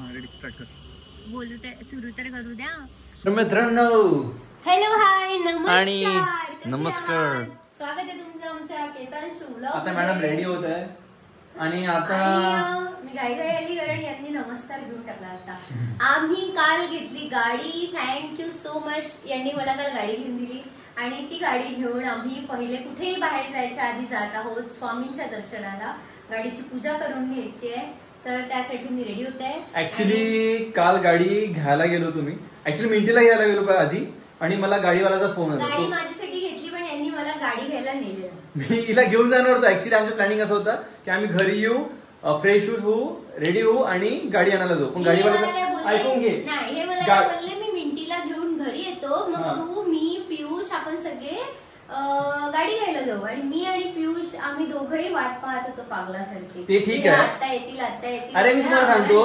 बोलू तर सुरू तर करू द्या. मित्रांनो हॅलो हाय आणि नमस्कार नमस्कार. स्वागत आहे तुमचं आमच्या केतन व्लॉग. आता मॅडम रेडी होत आहे आणि आता मी घाई आली कारण यांनी नमस्कार घेऊन टाकला असता. आम्ही काल घेतली गाडी. Thank you so much. यांनी मला काल गाडी घेऊन दिली आणि ती गाडी घेऊन आम्ही पहिले कुठेही बाहेर जायच्या आधी जात आहोत स्वामींच्या दर्शनाला. गाडीची पूजा करून घ्यायची आहे तर त्यासाठी मी रेडी होते. ऍक्च्युली काल गाडी घ्यायला गेलो तुम्ही. ऍक्च्युली मिंटीला घ्यायला गेलो आधी आणि मला गाडीवाल्याचा फोन आला. गाडी माझ्यासाठी घेतली पण यांनी मला गाडी घ्यायला नेलं. मी हिला घेऊन जाणार होतो. ऍक्च्युली आमचं प्लॅनिंग असं होतं की आम्ही घरी येऊ, फ्रेश होऊ, रेडी होऊ आणि गाडी आणायला जाऊ. पण गाडीवाला ऐकून घे. नाही हे मला बोलले मी मिंटीला घेऊन घरी येतो मग तू मी पियुष आपण सगळे गाडी घ्यायला जाऊ. आणि मी आणि पियुष आम्ही दोघंही वाट पाहत होतो पागलासारखी. ते ठीक आहे. आता येतील. अरे मी तुम्हाला सांगतो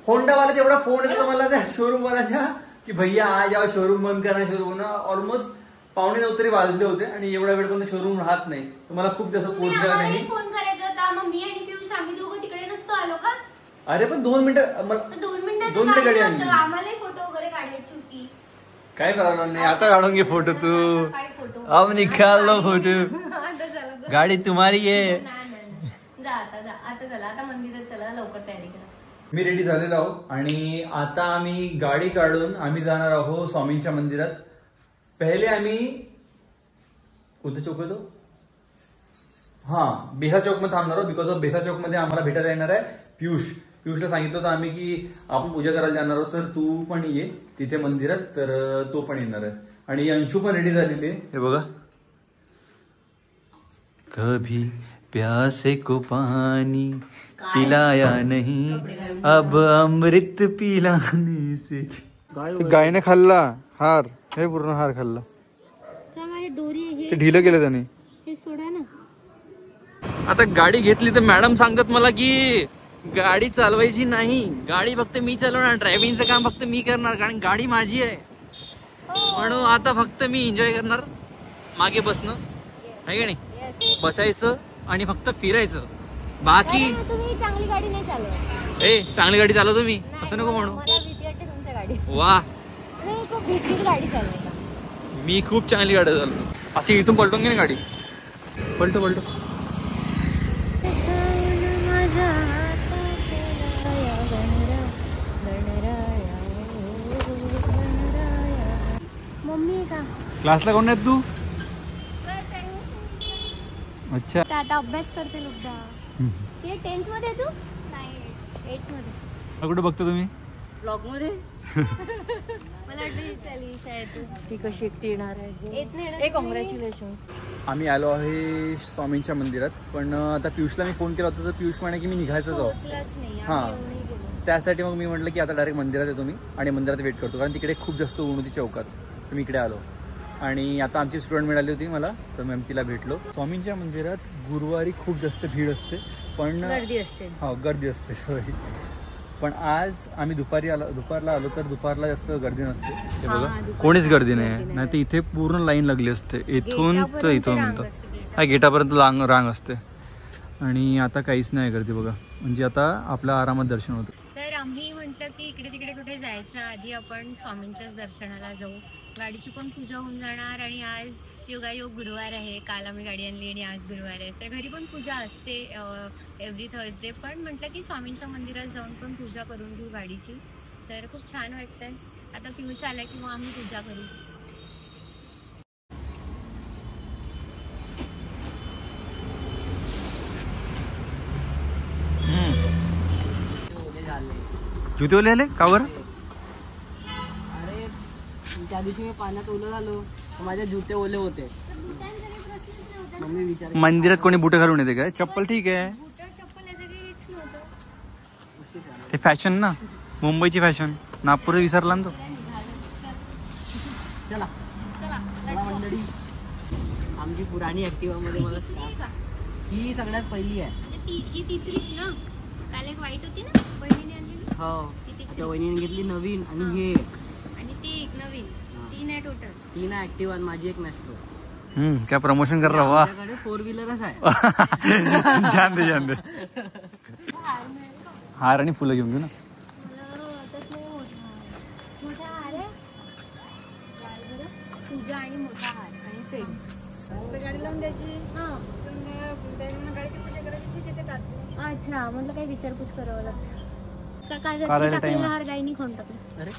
होंडावाला एवढा फोन येतो मला त्या शोरूम वाल्याच्या की भैया आज जाओ शोरूम बंद करा. शोरूम ऑलमोस्ट 8:45 तरी वाजले होते आणि एवढा वेळ पण शोरूम राहत नाही. मला खूप जास्त फोर्स केला त्यांनी. फोन करायचा होता मग मी आणि पियुष आम्ही दोघं तिकडे नसतो आलो का. अरे पण 2 मिनिटं 2 मिनिटं गाडी आणली. आम्हाला फोटो वगैरे काढायची होती. काय करावं नाही. आता काढून घे फोटो तू. अब निकाल लो फोटो. गाडी तुम्हारी आहे. जा आता चला आता मंदिरात चला लवकर तयारी करा. मी रेडी झालेलो आहो आणि आता आम्ही गाडी काढून आम्ही जाणार आहोत स्वामींच्या मंदिरात. पहिले आम्ही कोणता चौक आहे तो? बेसा चौक मध्ये थांबणार आहोत. बिकॉज ऑफ बेसा चौक मध्ये आम्हाला भेटायला येणार आहे पियुषला सांगितलं होतं आम्ही की आपण पूजा करायला जाणार आहोत तर तू पण ये तिथे मंदिरात. तर तो पण येणार आहे आणि अंशू पण रेडी झालेली आहे. हे बघा. कभी प्यासे को पानी पिलाया नहीं अब अमृत पिलाने से. गायने खाल्ला हार. हे पूर्ण हार खाल्ला. ते ढिलं केलं त्याने. हे सोडा ना. आता गाडी घेतली तर मॅडम सांगतात मला की गाडी चालवायची नाही. गाडी फक्त मी चालवणार. ड्रायव्हिंगचं काम फक्त मी करणार कारण गाडी माझी आहे. म्हणून आता फक्त मी एन्जॉय करणार. मागे बसणं आहे का नाही. बसायचं आणि फक्त फिरायचं. बाकी तुम्ही चांगली गाडी नाही चालवत. चांगली गाडी चालवतो मी. असं नको म्हणू. मला भीती वाटते तुमच्या गाडी. वा खूप भीतीच गाडी चालवायला. मी खूप चांगली गाडी चालवतो. अशी इथून पलटून घे ना गाडी. पलटो मम्मी का क्लासला कोण आहेत तू? अच्छा आता अभ्यास करते लोक. ते 10th मध्ये तू? नाही 8th मध्ये. कुठे बघतो तुम्ही? ब्लॉग मध्ये. मला ती कशी एकटी येणार आहे. कॉंग्रॅच्युलेशन. आम्ही आलो आहे स्वामींच्या मंदिरात. पण आता पियुषला मी फोन केला होता तर पियुष म्हणे की मी निघायचंच आहो. त्यासाठी मग मी म्हटलं की आता डायरेक्ट मंदिरात येतो मी आणि मंदिरात वेट करतो कारण तिकडे खूप जास्त ऊन होती चौकात. तर मी इकडे आलो आणि आता आमची स्टुडंट मिळाली होती मला तर मॅम तिला भेटलो. स्वामींच्या मंदिरात गुरुवारी खूप जास्त भीड असते पण गर्दी असते सॉरी. पण आज आम्ही दुपारला आलो तर दुपारला जास्त गर्दी नसते. हे बघा कोणीच गर्दी नाही. तर इथे पूर्ण लाईन लागली असते. इथून तर इथून म्हणतात गेटापर्यंत रांग असते आणि आता काहीच नाही गर्दी बघा. म्हणजे आता आपल्या आरामात दर्शन होतं. तर आम्ही म्हटलं की इकडे तिकडे कुठे जायच्या आधी आपण स्वामींच्याच दर्शनाला जाऊ. गाडीची पण पूजा होऊन जाणार आणि आज योगायोग गुरुवार आहे. काल आम्ही गाडी आणली आणि आज गुरुवार आहे तर घरी पण पूजा असते एव्हरी थर्सडे. पण म्हटलं की स्वामींच्या मंदिरात जाऊन पण पूजा करून घेऊ गाडीची. तर खूप छान वाटतंय. आता पियुष आला की मग आम्ही पूजा करू. जुते ओले आले का बरं? अरे त्या दिवशी मी पाण्यात ओलं झालो माझे जुते ओले होते. मम्मी विचार मंदिरात कोणी बुट घालून येते काय? चप्पल ठीक आहे. ते फॅशन ना मुंबईची फॅशन. नागपूर विसरला ना तो. चला मंडळी आमची पुराणी ऍक्टिवा मध्ये मला ही सगळ्यात पहिली आहे. ही तिसरीच ना. काल एक वाईट होती ना बहिणीने आणलेली. हो वहिनीने घेतली नवीन आणि हे आणि ती एक नवीन. 3 आहे टोटल. 3 आहे ऍक्टिवा आणि माझी एक मॅस्ट्रो. क्या प्रमोशन कर रहा. वाह 4 व्हीलरच आहे. छान दे हार आणि फुलं घेऊन घेऊ ना. आणि मोठा हार आणि पेन. गाडी लावून द्यायची. हा गाडीची पूजा करायची तिथे टाकते. अच्छा, म्हटलं काही विचारपूस करावं लागतं का? काय करायला time टाकलेला आहे. हार गायनी खाऊन टाकलं. अरे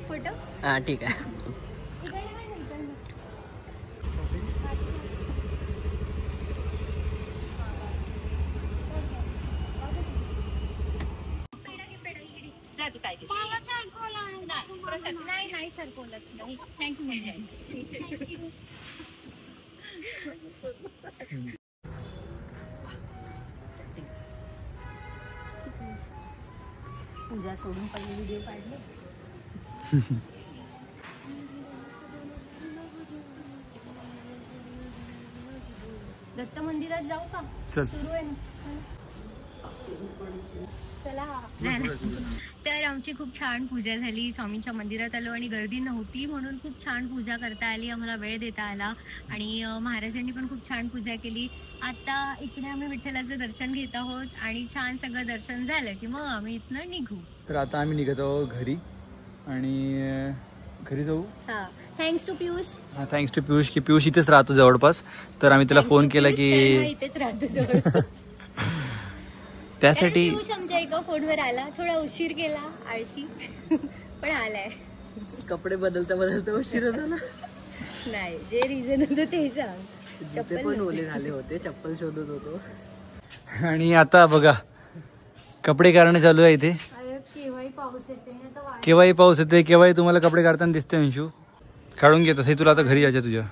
फोटो हा ठीक आहे. नाही सर बोलत नाही. थँक्यू म्हणजे पूजा सोडून पहिले व्हिडिओ काढले. दत्त मंदिरात जाऊ का? चल. सुरू आहे ना. चला. तर आमची खूप छान पूजा झाली. स्वामींच्या मंदिरात आलो आणि गर्दी नव्हती म्हणून खूप छान पूजा करता आली. आम्हाला वेळ देता आला आणि महाराजांनी पण खूप छान पूजा केली. आता इकडे आम्ही विठ्ठलाचं दर्शन घेत आहोत आणि छान सगळं दर्शन झालं की मग आम्ही इथनं निघू. तर आता आम्ही निघत आहोत घरी आणि घरी जाऊ. हा, थँक्स टू पियुष. हा, थँक्स टू पियुष की पियुष इथेच राहतो जवळपास. तर आम्ही त्याला फोन केला की इथेच राहतो जवळ. त्यासाठी पियुष आमच्या एका फोनवर आला. थोडा उशीर केला, आळशी पण आलाय. कपडे बदलता बदलता उशीर झाला. नाही, जे रिझन होतं ते सांग. चप्पल पण ओले झाले होते. चप्पल शोधत होतो. आणि आता बघा कपडे काढणं चालू आहे इथे. अरे केव्हाही पाऊस येते आता वाढ. केव्हाही पाऊस येते, केव्हाही तुम्हाला कपडे काढताना दिसते. अंशू काढून घेत असे. तुला आता घरी यायचं तुझ्या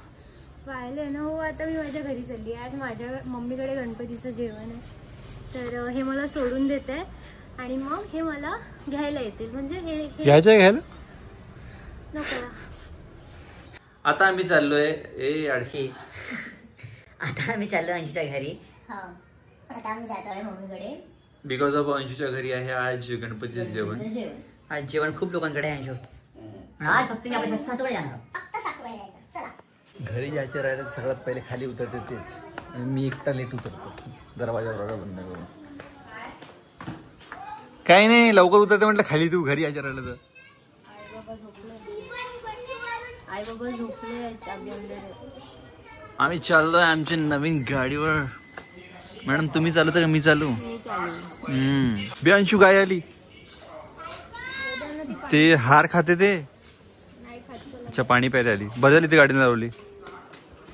वाळले ना. हो, आता मी माझ्या घरी चालली. आज माझ्या मम्मीकडे गणपतीचं जेवण आहे. तर हे मला सोडून देत आहे आणि मग हे मला घ्यायला येतील. म्हणजे हे घ्यायचं आहे घ्यायला नको. आता आम्ही चाललोय आडशी. आता आम्ही चाललो अंशीच्या घरी. आता आम्ही जातो आहे मम्मीकडे. बिकॉज ऑफ अंशूच्या घरी आहे आज गणपतीचं जेवण. आज जेवण खूप लोकांकडे आहे अंशू. आज फक्त मी आपल्या सासूकडे जाणार. घरी जायचे राहिले तर सगळ्यात पहिले खाली उतरते तेच. आणि मी एकटा लेट उतरतो दरवाजा बंद करून. काही नाही, लवकर उतरते म्हटलं खाली. तू घरी यायचं राहिलं तर आई बाबा झोपले. चाबी अंदर आहे. आम्ही चाललोय आमच्या नवीन गाडीवर. मॅडम तुम्ही चालू तर मी चालू. मी चालू. बे अंशू काय आली ते हार खाते ते. नाही खात. अच्छा, पाणी प्यायला आली. बरं झाली ते गाडीने लावली.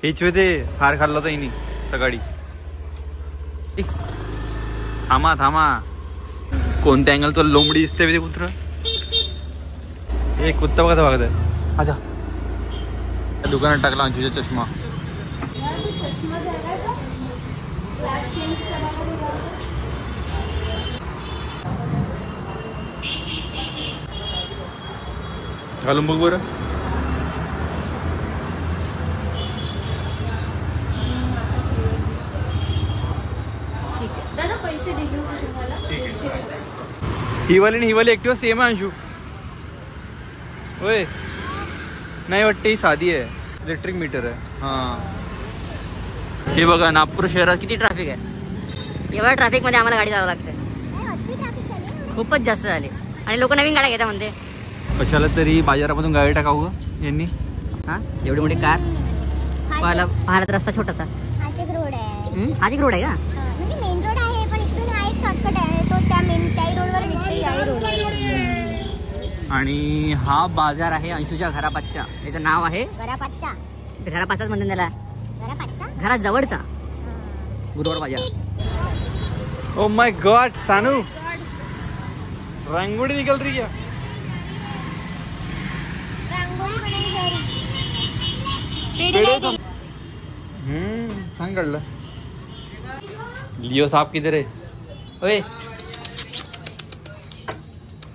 हेच वे ते हार खाल्ला होता हिनी सकाळी. थांबा थांबा. कोणत्या अँगल तुला लोंबडी दिसते ते कुत्र. एक कुत्ता बघा बघत आहे. अच्छा, दुकानात टाकला अंशूचा चष्मा. घालून बघ बरं. ठीक आहे दादा, पैसे देऊ का तुम्हाला? ही वाली ऍक्टिव्हा सेम आहे अंशू. होय नाही वाटते ही साधी आहे, इलेक्ट्रिक मीटर आहे. हा हे बघा नागपूर शहरात किती ट्रॅफिक आहे. एवढ्या ट्रॅफिक मध्ये आम्हाला गाडी चालवावी लागते. खूपच जास्त झाली आणि लोक नवीन गाड्या घेता म्हणते. कशाला तरी बाजारामधून गाडी टाकावं यांनी. हा एवढी मोठी कार पाहिला तर रस्ता छोटासा. हाच एक रोड आहे. हाच एक रोड आहे का? म्हणजे मेन रोड आहे पण इथून हा एक शॉर्टकट आहे तो त्या रोडवर निघते. याही रोडवर. आणि हा बाजार आहे अंशूच्या घरापासच्या. याचं नाव आहे घरापासचा. घरापासच म्हणतात त्याला. घरापासचा घरात जवळचा गुरुवार बाजार. Oh my God Sanu rangoli निकल रही है. छान काढलं. लिओ साहब किधर है? ओए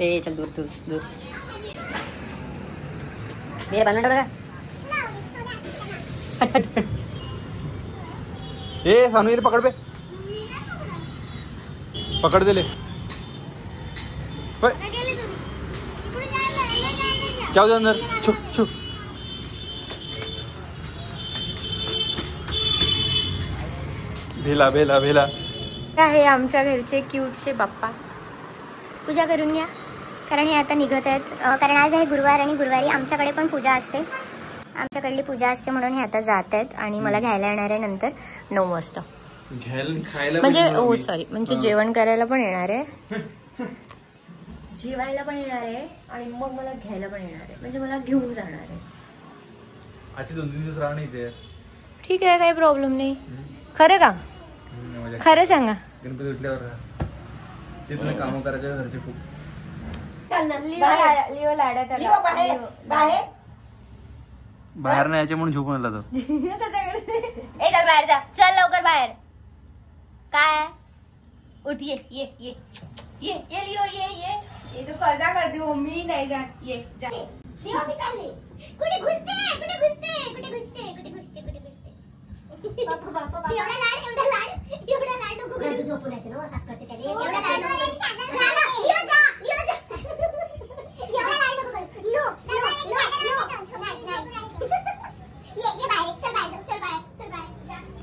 ए चल दूर दूर दूर. ये बनवणार का? ए सानू इधर पकड़ पे, पकड़ दे ले. जाओ अंदर. छुप छुप. भेला भेला भेला. आहे आमच्या घरचे क्यूटचे बाप्पा. पूजा करून घ्या कारण हे आता निघत आहेत. कारण आज आहे गुरुवार आणि गुरुवारी आमच्याकडे पण पूजा असते. आमच्याकडली पूजा असते म्हणून हे आता जात आहेत आणि मला घ्यायला येणार आहे नंतर 9 वाजता. खायला म्हणजे हो सॉरी म्हणजे जेवण करायला पण येणार आहे, जेवायला पण येणार आहे आणि मग मला घ्यायला पण येणार आहे. म्हणजे मला घेऊन जाणार आहे. आजचे 2-3 दिवस राहा नाही ते. ठीक आहे काही प्रॉब्लेम नाही. खरं का? खरं सांगा. गणपती उठल्यावर ते तुला काम करायचे घरचे खूप. लिओ लाडत आला. बाहेर नाही यायचे म्हणून झोपून आला तो. ए चल बाहेर जा. चल लवकर बाहेर. काय उठ ये ये ये ये ये लिओ ये ये तो कसा करते मम्मी नाही जात. ये जा. लिओ मी चालली. कुठे घुसते कुठे घुसते कुठे घुसते कुठे घुसते कुठे घुसते. बापा बापा एवढा लाड नको करू. तू झोपून येते ना सास करते त्याने. एवढा लाड नको करू. लिओ जा लिओ जा. एवढा लाड नको करू. नो नो नो ये बाहेर चल बाहेर चल बाहेर.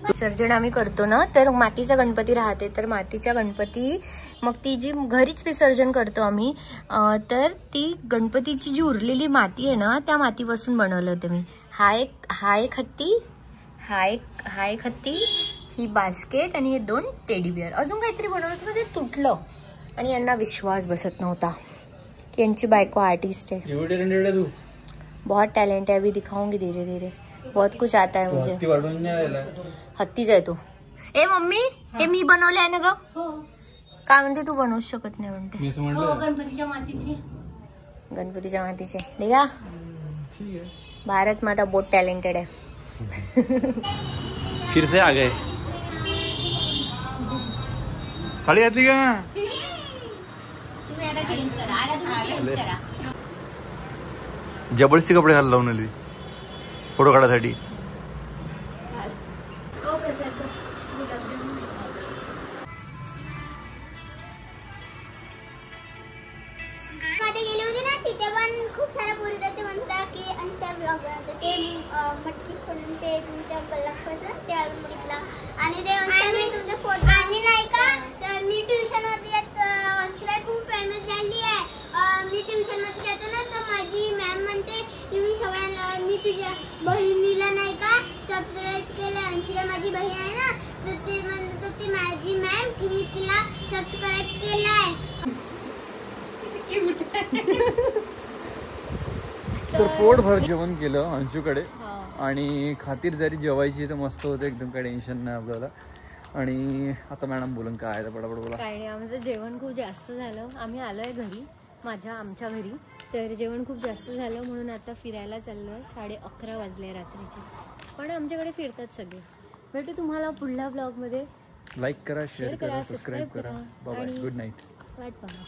विसर्जन आम्ही करतो ना तर मातीचा गणपती राहते. तर मातीच्या गणपती मग ती जी घरीच विसर्जन करतो आम्ही. तर ती गणपतीची जी उरलेली माती आहे ना त्या मातीपासून बनवलं होतं मी. हा एक हत्ती, ही बास्केट आणि हे 2 टेडी बिअर. अजून काहीतरी बनवलं होतं ते तुटलं आणि यांना विश्वास बसत नव्हता की यांची बायको आर्टिस्ट है. बहुत टैलेंट है. अभी दिखाऊंगी धीरे धीरे. बहुत कुछ आता है मुझे. हत्तीच आहे तो. ए मम्मी हे मी बनवले आहे ना ग. काय म्हणते तू बनवूच शकत नाही म्हणते. गणपतीच्या मातीचे देखा. भारत माता बहुत टैलेंटेड है. फिर से आ गए. साडी घातली का? तुम्ही आता चेंज करा. आता तुम्ही चेंज करा. जबरदस्ती कपडे घाल लावून आली फोटो काढायसाठी. गेली होती ना तिथे पण खूप साऱ्या पोरी ते म्हणतात की अंशा ब्लॉग बनवते ते मटकी फोडून ते तुमच्या गल्लापासून ते आणून बघितला आणि ते अंशा मी तुमचे फोटो आणि नाही का तर मी ट्युशन मध्ये अंशा खूप फेमस झाली आहे. मी ट्युशन मध्ये जातो ना तर माझी मॅम म्हणते की मी सगळ्यांना मी तुझ्या बहिणीला नाही का सबस्क्राईब केलं. अंशा माझी बहीण आहे ना तर ते म्हणत होती माझी मॅम की मी तिला सबस्क्राईब केलंय. तर पोटभर जेवण केलं अंशूकडे आणि खातीर जरी जेवायची तर मस्त होतं एकदम. काही टेन्शन नाही आपल्याला. आणि आता मॅडम बोलून काय आहे पटापट बोला. काय नाही आमचं जेवण खूप जास्त झालं. आम्ही आलोय घरी आमच्या घरी. तर जेवण खूप जास्त झालं म्हणून आता फिरायला चाललोय. 11:30 वाजले रात्रीचे. पण आमच्याकडे फिरतात सगळे. भेटू तुम्हाला पुढल्या ब्लॉगमध्ये. लाईक करा, शेअर करा, सबस्क्राईब करा. Bye bye. Good night. वाट पाहा.